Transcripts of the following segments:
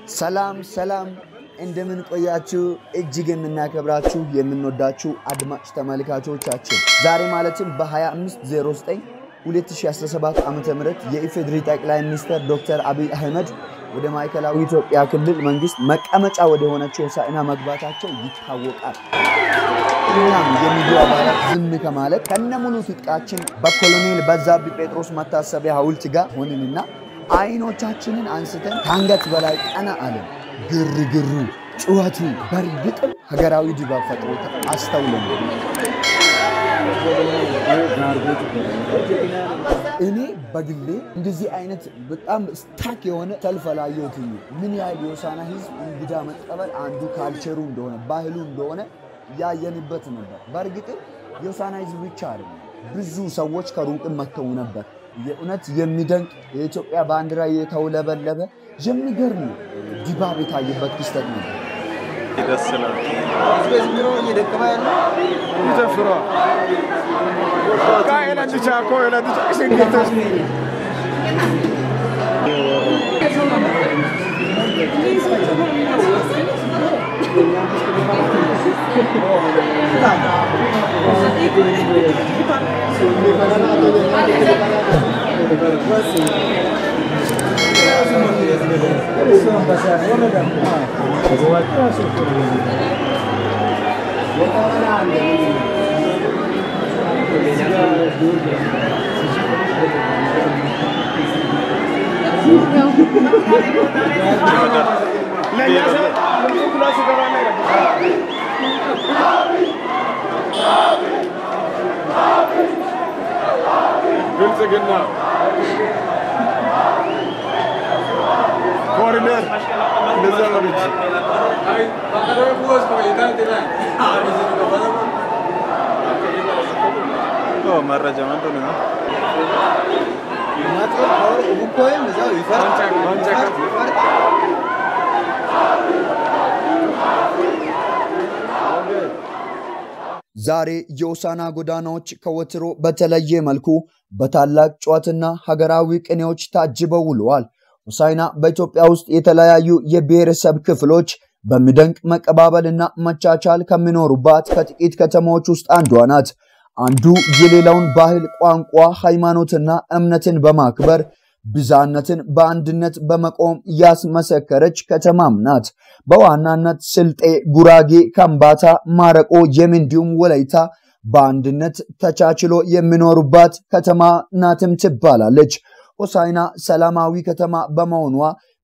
ሰላም እንደምን ቆያችሁ እጅግ የምናከብራችሁ የምንወዳችሁ አድማጭ ተመልካቾቻችን ዛሬ ማለትም በ2509 2017 ዓመተ ምህረት የኢፌድሪ ጠቅላይ ሚኒስትር ዶክተር አብይ አህመድ ወደ ማዕከላዊ ኢትዮጵያ ክልል መንግስት መቀመጫ ወደ ሆነችው ሆሳዕና መግባታቸው ይታወቃል። እኛም የሚዲያ አባላት ዝም ከማለት ከነሙሉ ፍቃችን በኮሎኔል በዛብህ ጴጥሮስ መታሰቢያ ሐውልት ጋር ሆነንና አይኖቻችንን አንስተን ካንገት በላይ ቀና አለን። ግርግሩ ጩኸቱ በርግጥም ሀገራዊ ድባብ ፈጥሮ አስተውለን እኔ በግሌ እንደዚህ አይነት በጣም ስታክ የሆነ ተልፈላየት ምን ያህል የሆሳዕና ህዝብ እንግዳ መቀበል አንዱ ካልቸሩ እንደሆነ ባህሉ እንደሆነ ያየንበት ነበር። በርግጥም የሆሳዕና ህዝብ ብቻ አይደለም ብዙ ሰዎች ከሩቅ መጥተው ነበር። የእውነት የሚደንቅ የኢትዮጵያ ባንዲራ የተውለበለበ የሚገርም ድባብ የታየበት ክስተት ነው። ይደስላል በዝምሮ እየደከማ ያለው ይተፍራ ካይላ ዲቻኮ ይላ ዲቻክሲንግተስ بالتقلنا كورنر نزلت هاي بقدر فوز كويتان تلا او مره جمان تو نه ما تقول اور وبكوين مزاو يفرق ዛሬ የሆሳዕና ጎዳናዎች ከወትሮ በተለየ መልኩ በታላቅ ጨዋታና ሀገራዊ ቅኔዎች ታጅበው ውለዋል። ሆሳዕና በኢትዮጵያ ውስጥ የተለያዩ የብሔረሰብ ክፍሎች በሚደንቅ መቀባበልና መቻቻል ከሚኖሩባት ከጥቂት ከተሞች ውስጥ አንዷ ናት። አንዱ የሌላውን ባህል፣ ቋንቋ፣ ሃይማኖትና እምነትን በማክበር ብዛነትን በአንድነት በመቆም ያስመሰከረች ከተማም ናት። በዋናነት ስልጤ፣ ጉራጌ፣ ከምባታ፣ ማረቆ፣ የምንዲሁም ወላይታ በአንድነት ተቻችሎ የሚኖሩባት ከተማ ናትም ትባላለች። ሆሳዕና ሰላማዊ ከተማ በመሆኗ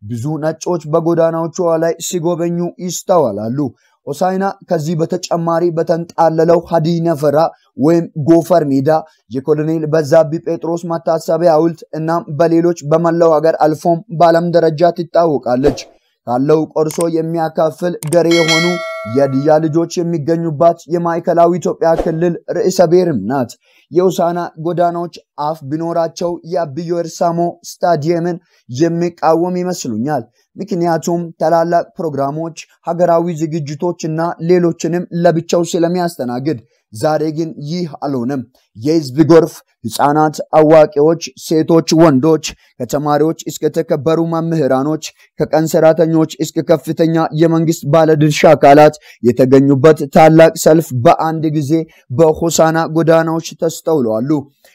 ብዙ ነጮች በጎዳናዎቿ ላይ ሲጎበኙ ይስተዋላሉ። ሆሳዕና ከዚህ በተጨማሪ በተንጣለለው ሀዲነፈራ ወይም ጎፈር ሜዳ የኮሎኔል በዛብህ ጴጥሮስ መታሰቢያ ሐውልት እና በሌሎች በመላው ሀገር አልፎም በዓለም ደረጃ ትታወቃለች። ካለው ቆርሶ የሚያካፍል ገሬ የሆኑ የድያ ልጆች የሚገኙባት የማዕከላዊ ኢትዮጵያ ክልል ርዕሰ ብሔርም ናት። የሆሳዕና ጎዳናዎች አፍ ቢኖራቸው የአብዮ እርሳሞ ስታዲየምን የሚቃወም ይመስሉኛል። ምክንያቱም ታላላቅ ፕሮግራሞች፣ ሀገራዊ ዝግጅቶችና ሌሎችንም ለብቻው ስለሚያስተናግድ። ዛሬ ግን ይህ አልሆነም። የህዝብ ጎርፍ ህፃናት፣ አዋቂዎች፣ ሴቶች፣ ወንዶች፣ ከተማሪዎች እስከ ተከበሩ መምህራኖች፣ ከቀን ሰራተኞች እስከ ከፍተኛ የመንግስት ባለድርሻ አካላት የተገኙበት ታላቅ ሰልፍ በአንድ ጊዜ በሆሳዕና ጎዳናዎች ተስተውለዋል።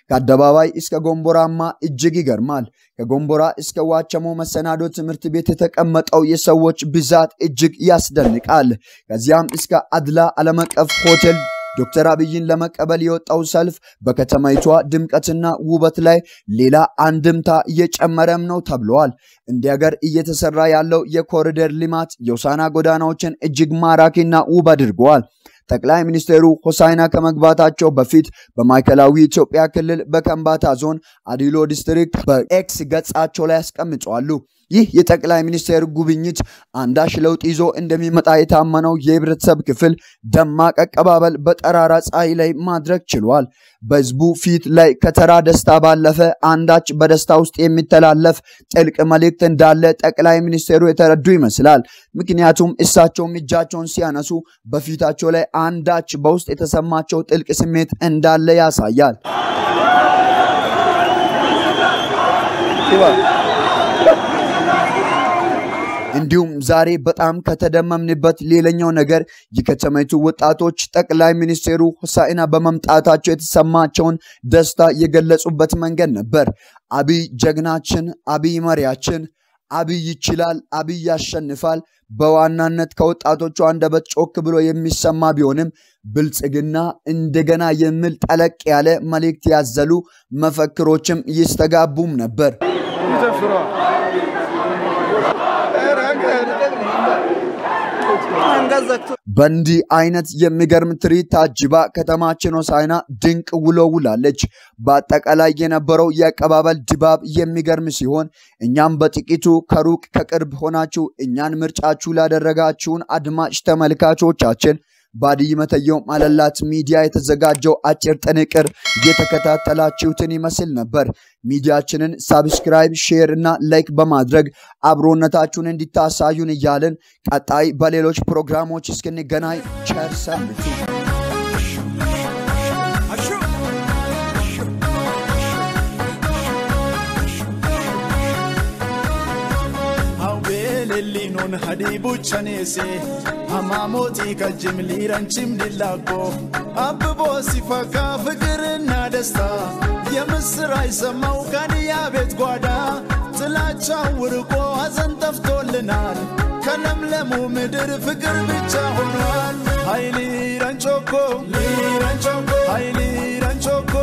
ከአደባባይ እስከ ጎንቦራማ እጅግ ይገርማል። ከጎንቦራ እስከ ዋቸሞ መሰናዶ ትምህርት ቤት የተቀመጠው የሰዎች ብዛት እጅግ ያስደንቃል። ከዚያም እስከ አድላ ዓለም አቀፍ ሆቴል ዶክተር አብይን ለመቀበል የወጣው ሰልፍ በከተማይቷ ድምቀትና ውበት ላይ ሌላ አንድምታ እየጨመረም ነው ተብሏል። እንዲያገር እየተሰራ ያለው የኮሪደር ልማት የሆሳዕና ጎዳናዎችን እጅግ ማራኪና ውብ አድርጓል። ጠቅላይ ሚኒስትሩ ሆሳዕና ከመግባታቸው በፊት በማዕከላዊ ኢትዮጵያ ክልል በከምባታ ዞን አዲሎ ዲስትሪክት በኤክስ ገጻቸው ላይ ያስቀምጧሉ። ይህ የጠቅላይ ሚኒስትር ጉብኝት አንዳች ለውጥ ይዞ እንደሚመጣ የታመነው የህብረተሰብ ክፍል ደማቅ አቀባበል በጠራራ ፀሐይ ላይ ማድረግ ችሏል። በህዝቡ ፊት ላይ ከተራ ደስታ ባለፈ አንዳች በደስታ ውስጥ የሚተላለፍ ጥልቅ መልእክት እንዳለ ጠቅላይ ሚኒስትሩ የተረዱ ይመስላል። ምክንያቱም እሳቸውም እጃቸውን ሲያነሱ በፊታቸው ላይ አንዳች በውስጥ የተሰማቸው ጥልቅ ስሜት እንዳለ ያሳያል። እንዲሁም ዛሬ በጣም ከተደመምንበት ሌላኛው ነገር የከተማይቱ ወጣቶች ጠቅላይ ሚኒስቴሩ ሆሳዕና በመምጣታቸው የተሰማቸውን ደስታ የገለጹበት መንገድ ነበር። አብይ ጀግናችን፣ አብይ መሪያችን፣ አብይ ይችላል፣ አብይ ያሸንፋል በዋናነት ከወጣቶቹ አንደበት ጮክ ብሎ የሚሰማ ቢሆንም ብልጽግና እንደገና የሚል ጠለቅ ያለ መልእክት ያዘሉ መፈክሮችም ይስተጋቡም ነበር። በእንዲህ አይነት የሚገርም ትርኢት ታጅባ ከተማችን ሆሳዕና ድንቅ ውሎ ውላለች። በአጠቃላይ የነበረው የአቀባበል ድባብ የሚገርም ሲሆን እኛም በጥቂቱ ከሩቅ ከቅርብ ሆናችሁ እኛን ምርጫችሁ ላደረጋችሁን አድማጭ ተመልካቾቻችን ባዲይ መተየው ማለላት ሚዲያ የተዘጋጀው አጭር ጥንቅር እየተከታተላችሁትን ይመስል ነበር። ሚዲያችንን ሰብስክራይብ፣ ሼር እና ላይክ በማድረግ አብሮነታችሁን እንድታሳዩን እያልን ቀጣይ በሌሎች ፕሮግራሞች እስክንገናኝ ቸር ሰንብቱ። Linon hadibu chanese amamoti kajimli ranchim dilago abbo sifaka fikirna desta የምስራይ ሰማው ካንያ ቤት ጓዳ ጥላቻው ወርቆ ሐዘን ጠፍቶልናል ከለምለሙ ምድር ፍቅር ብቻ ሆኗል ኃይሊ ራንቾኮ ኃይሊ ራንቾኮ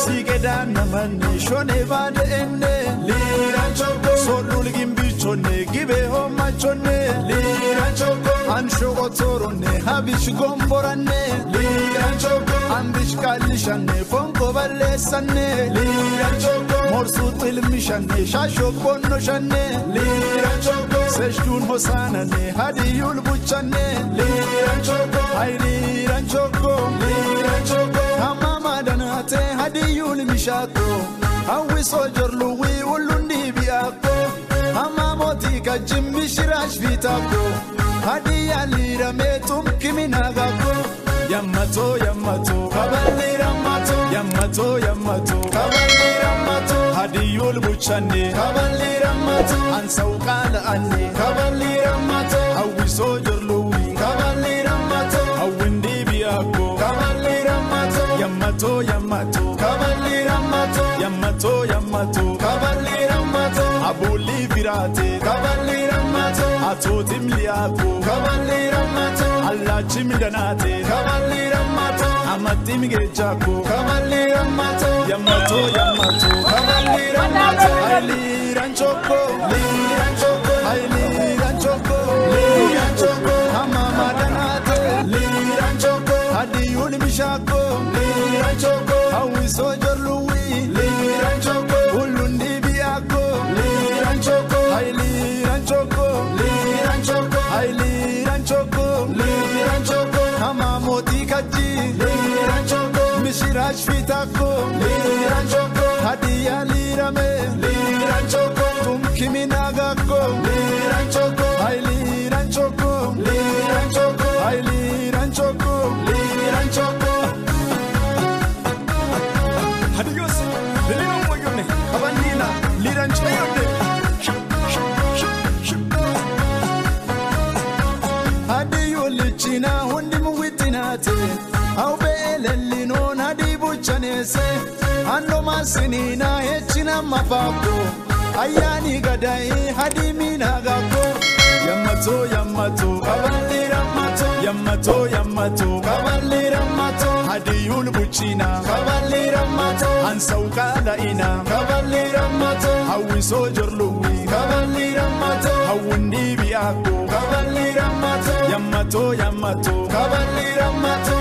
ሲገዳና ማን ሾኔ ባደእነ ሊራንቾኮ ሶሉል ግምቢቾኔ ግቤ ሆማቾኔ ሊራንቾኮ አንሾ ኦቶሮኔ ሀቢሽ ጎምቦራኔ ሊራንቾኮ አንብሽ ካልሻኔ ፎንኮ በለሰኔ ሊራንቾኮ ሞርሱ ጥልምሻኔ ሻሾ ቆኖሻኔ ሊራንቾኮ ሰሽዱን ሆሳናኔ ሀዲዩል ቡቻኔ ሊራንቾኮ ኃይሊ ራንቾኮ አማማዳናቴ ሀዲዩል ሚሻኮ አዊሶ ጀርሉዊ ሁሉንዲ ቢያኮ አማሞቲ ከጅም ሽራሽ ፊታኮ ሀዲያ ሊረሜቱም ክሚናጋኮ ያመቶ ከበሊረማቶ ያመቶ ከበሊረማቶ ሀዲዩል ቡቻኔ ከበሊረማቶ አንሰው ቃለ አኔ ከበሊረማቶ አዊሶ ጀርሉዊ ከበሊረማቶ አውንዲ ቢያኮ ከበሊረማቶ ያመቶ ከበሊረማቶ ከበሊረማቶ አቡሊ ቢራቴ ከበሊረማቶ አቶቲም ሊያኮ ከበሊረማቶ አላችም ደናቴ ከበሊረማቶ አመቲም ጌጃኮ ከበሊረማቶ ያመቶ ከበሊረማቶ ኃይሊ ራንቾኮ ኃይሊ ራንቾኮ አማማዳናቴ ሊራንቾኮ ሀዲዩል ሚሻኮ ሊራንቾኮ አዊሶ ጀርሉዊ ሊራንቾኮ ሁሉንዲ ቢያኮ ሊራንቾኮ ኃይሊ ራንቾኮ አማሞቲ ከጂ ሊራንቾኮ ሚሽራሽ ፊታኮ ሊራንቾኮ ሀዲያ ሊረሜ ሊራንቾኮ ቱምኪሚናጋኮ ሊራንቾኮ ኃይሊ ራንቾኮ ኃይሊ ራንቾኮ Adios, Lino Moyone, Abanina, Liranchayone. Adiyo Lichina, Hundim Witinate, Aubele Lino, Nadibu Chanese, Ando Masinina, Echina Mafako, Ayani Gadai, Hadimina Gako, Yamato, Yamato, Cavaliramato, Hadiyul Buchina, Cavaliramato, Ansau Kadaina, Cavaliramato, how we soldier Louis, Cavaliramato, how Wundi Biako, Cavaliramato, Yamato, Cavaliramato,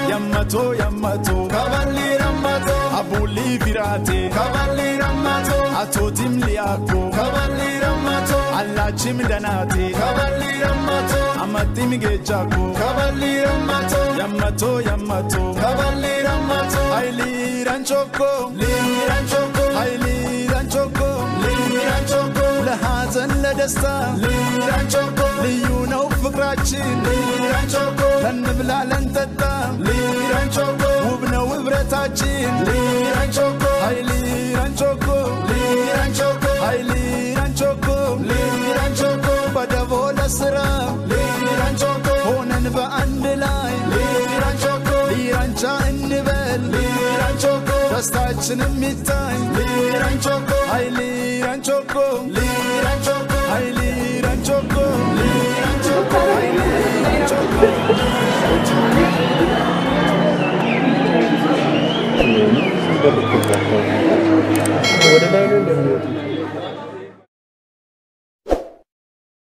Cavaliramato, Abuli Virate, Cavaliramato, Atotim Liako, Cavaliramato, Allah Chimdanate, Cavaliramato, Amatim Gejako, Cavaliramato, Yamato, Cavaliramato, Haili Ranchoco, Haili Ranchoco, Lahazen Ledesta, Ranchoco, you know Fukrachin, Ranchoco, Lanibla Lantata, Ranchoco, Ubno Ubretachin, Ranchoco, Haili Ranchoco, Haili Ranchoco, ደስታችን የሚታይ ሊራንቾኮ አይ ሊራንቾኮ ሊራንቾኮ አይ ሊራንቾኮ ሊራንቾኮ አይ ሊራንቾኮ ወደ ላይ ነው እንደሚወጡ